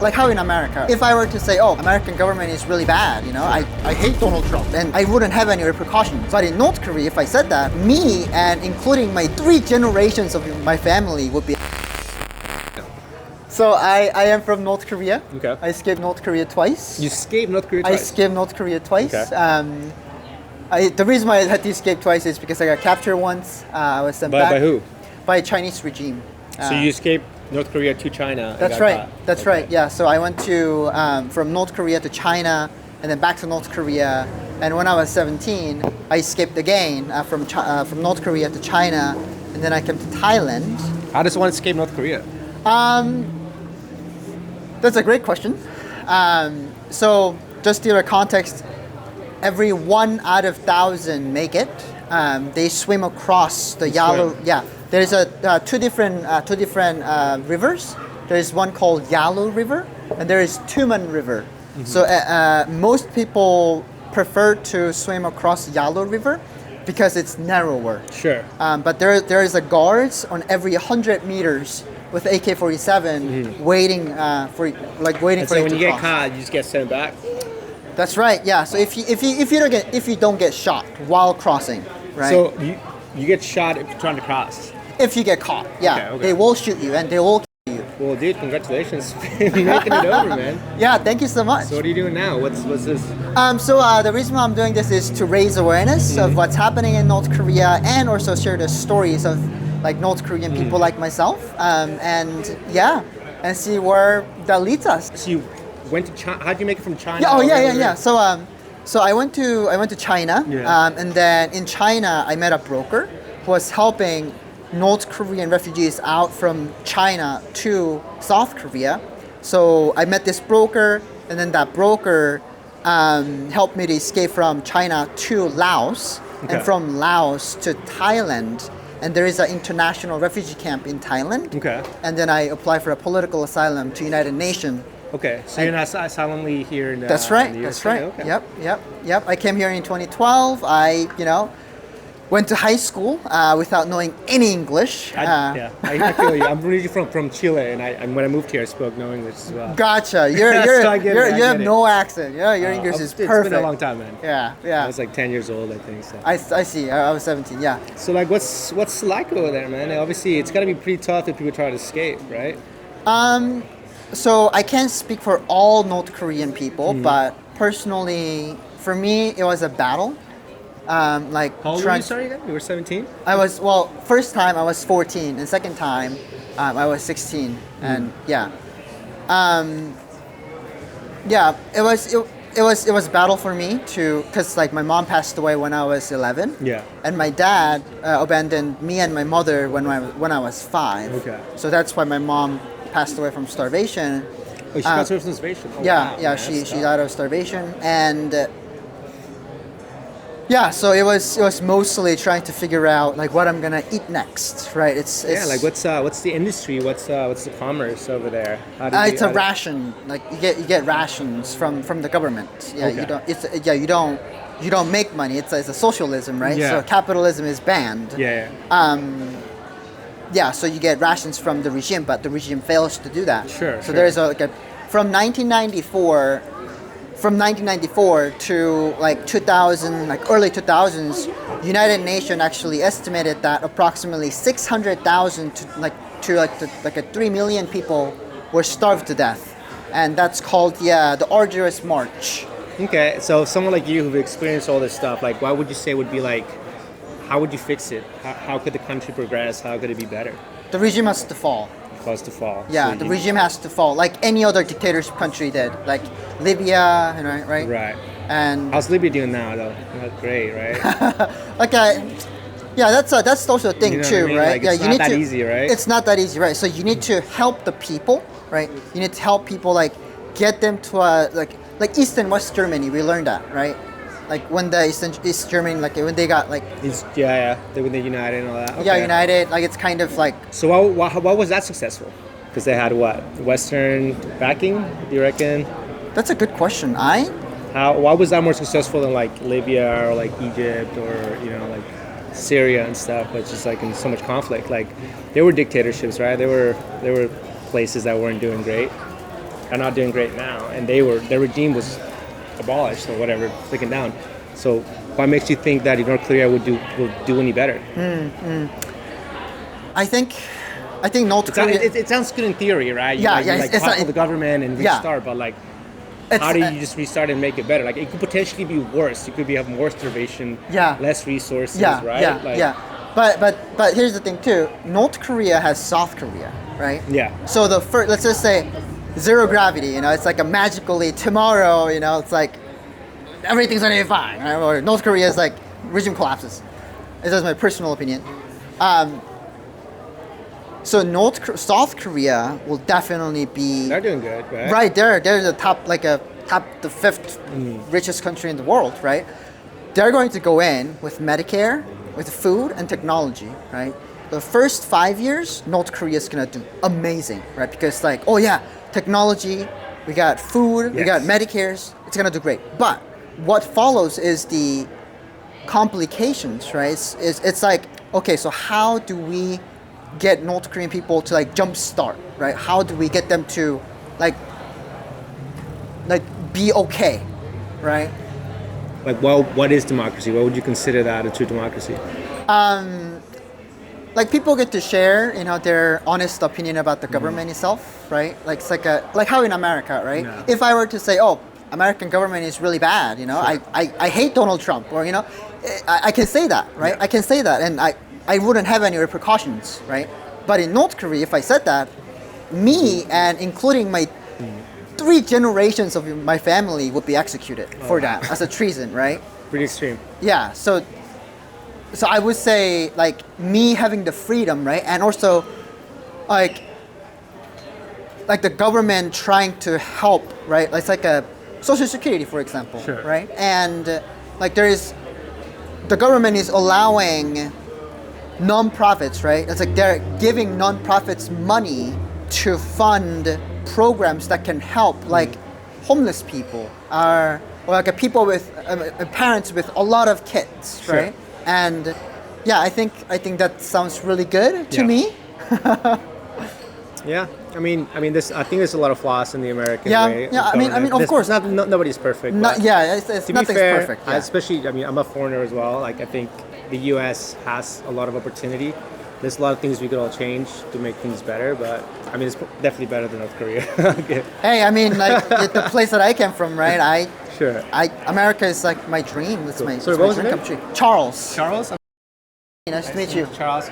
Like how in America, if I were to say, oh, American government is really bad, I hate Donald Trump, and I wouldn't have any repercussions. But in North Korea, if I said that, me and including my 3 generations of my family would be. So I am from North Korea. Okay. I escaped North Korea twice. You escaped North Korea I twice? escaped North Korea twice. Okay. The reason why I had to escape twice is because I got captured once. I was sent back. By who? By Chinese regime. So you escaped North Korea to China? and That's got right. caught. That's Okay. right. Yeah. So I went to from North Korea to China, and then back to North Korea. And when I was 17, I escaped again from North Korea to China, and then I came to Thailand. How does one escape North Korea? That's a great question. So just to give a context, every 1 out of 1,000 make it. They swim across the Yalu. Yeah, there's two different rivers. There is one called Yalu River, and there is Tumen River. Mm-hmm. So most people prefer to swim across Yalu River because it's narrower. Sure. But there is a guards on every 100 meters with AK-47 waiting for you So when to you get cross. caught, you just get sent back? That's right. Yeah. So if you don't get shot while crossing, right? So you get shot if you're trying to cross? If you get caught, yeah, Okay. they will shoot you and they will kill you. Well, dude, congratulations. You're making it over, man. Yeah. Thank you so much. So what are you doing now? What's this? So the reason why I'm doing this is to raise awareness of what's happening in North Korea, and also share the stories of like North Korean people like myself, and see where that leads us. So you went to China. How'd you make it from China? Yeah, yeah. So I went to China, Yeah. and then in China I met a broker who was helping North Korean refugees out from China to South Korea. So I met this broker, and then that broker helped me to escape from China to Laos, Okay. and from Laos to Thailand. And there is an international refugee camp in Thailand. Okay. And then I applied for a political asylum to United Nations. Okay, so you're not silently here in That's right. in the That's USA? right. Okay. Yep. I came here in 2012. I went to high school without knowing any English. I feel you. I'm originally from Chile, and when I moved here, I spoke no English as well. Gotcha. You have no accent. Yeah, your English is perfect. It's been a long time, man. Yeah. I was like 10 years old, I think. So, I see. I was 17. Yeah. so like, what's like over there, man? Obviously, it's got to be pretty tough if people try to escape, right? So I can't speak for all North Korean people, but personally, for me, it was a battle. How old were you, sorry, again? You were 17? First time I was 14, and second time I was 16, and it was a battle for me because like my mom passed away when I was 11, Yeah. and my dad abandoned me and my mother when I was 5. Okay. So that's why my mom passed away from starvation. Oh, she got from starvation. Oh, Yeah, wow, man, she that's tough. died of starvation, and so it was mostly trying to figure out like what I'm gonna eat next, right? It's like what's the industry? What's the commerce over there? it's a ration. Like you get rations from the government. Yeah, Okay. you don't make money. It's a socialism, right? Yeah. So capitalism is banned. Yeah. So you get rations from the regime, but the regime fails to do that. Sure. So there's from 1994 to like 2000, like early 2000s, United Nations actually estimated that approximately 600,000 to 3 million people were starved to death, and that's called the arduous march. Okay, so someone like you who've experienced all this stuff, like, what would you say would be like? How would you fix it? How could the country progress? How could it be better? The regime has to fall. Cause to fall. Yeah, So the regime has to fall, like any other dictatorship country did, like Libya, right? Right. And How's Libya doing now, though? Not great, right? that's also a thing You know what too, I mean? right? Like, it's not that easy, right? It's not that easy, right? So you need to help the people, right? You need to help people, like get them to like East and West Germany. We learned that, right? Like when the East Germany, like when they got like when they united and all that. yeah, Okay. united, like it's kind of like So why was that successful? Because they had what? Western backing, do you reckon? that's a good question. Why was that more successful than like Libya or like Egypt or like Syria and stuff, which is like in so much conflict? Like they were dictatorships, right? They were places that weren't doing great. are not doing great now, and their regime was abolished or whatever, taken down. So what makes you think that North Korea will do any better? I think North Korea. It sounds good in theory, right? It's topple the government and yeah. restart, but like, how do you just restart and make it better? Like, it could potentially be worse. You could have more starvation, less resources, right? But here's the thing too. North Korea has South Korea, right? Yeah. So let's just say zero gravity. It's like a magically tomorrow. It's like everything's gonna be fine. Right? Or North Korea is like regime collapses. This is my personal opinion. So South Korea will definitely be. They're doing good, right? Right, they're the fifth richest country in the world, right? They're going to go in with Medicare, with food and technology, right? The first 5 years, North Korea is gonna do amazing, right? Because technology, we got food, we got Medicares, it's gonna do great. But what follows is the complications, right? It's like, okay, so how do we get North Korean people to jumpstart, right? How do we get them to be okay, right? What is democracy? What would you consider that a true democracy? People get to share, their honest opinion about the government itself, right? It's like how in America, right? Yeah. If I were to say, oh, American government is really bad, Sure. I hate Donald Trump, or I can say that, right? Yeah. I can say that, and I wouldn't have any repercussions, right? But in North Korea, if I said that, me and including my 3 generations of my family would be executed for that as a treason, right? Pretty extreme. Yeah, so I would say me having the freedom, right, and also like the government trying to help, right? It's like a Social Security, for example, Sure. right? And the government is allowing non-profits, right? It's like they're giving non-profits money to fund programs that can help homeless people or people with parents with a lot of kids, Sure. right? And I think that sounds really good to me. Yeah, I mean, I think there's a lot of flaws in the American way. I mean, of course, nobody's perfect. It's to be nothing's fair, perfect. Yeah. especially, I'm a foreigner as well. I think the U.S. has a lot of opportunity. There's a lot of things we could all change to make things better, but it's definitely better than North Korea. Okay. Hey, the place that I came from, right? Sure. America is my dream. It's Cool. my, Sorry, it's what my was your dream name? come true. Charles. Charles? Nice to meet you. Charles.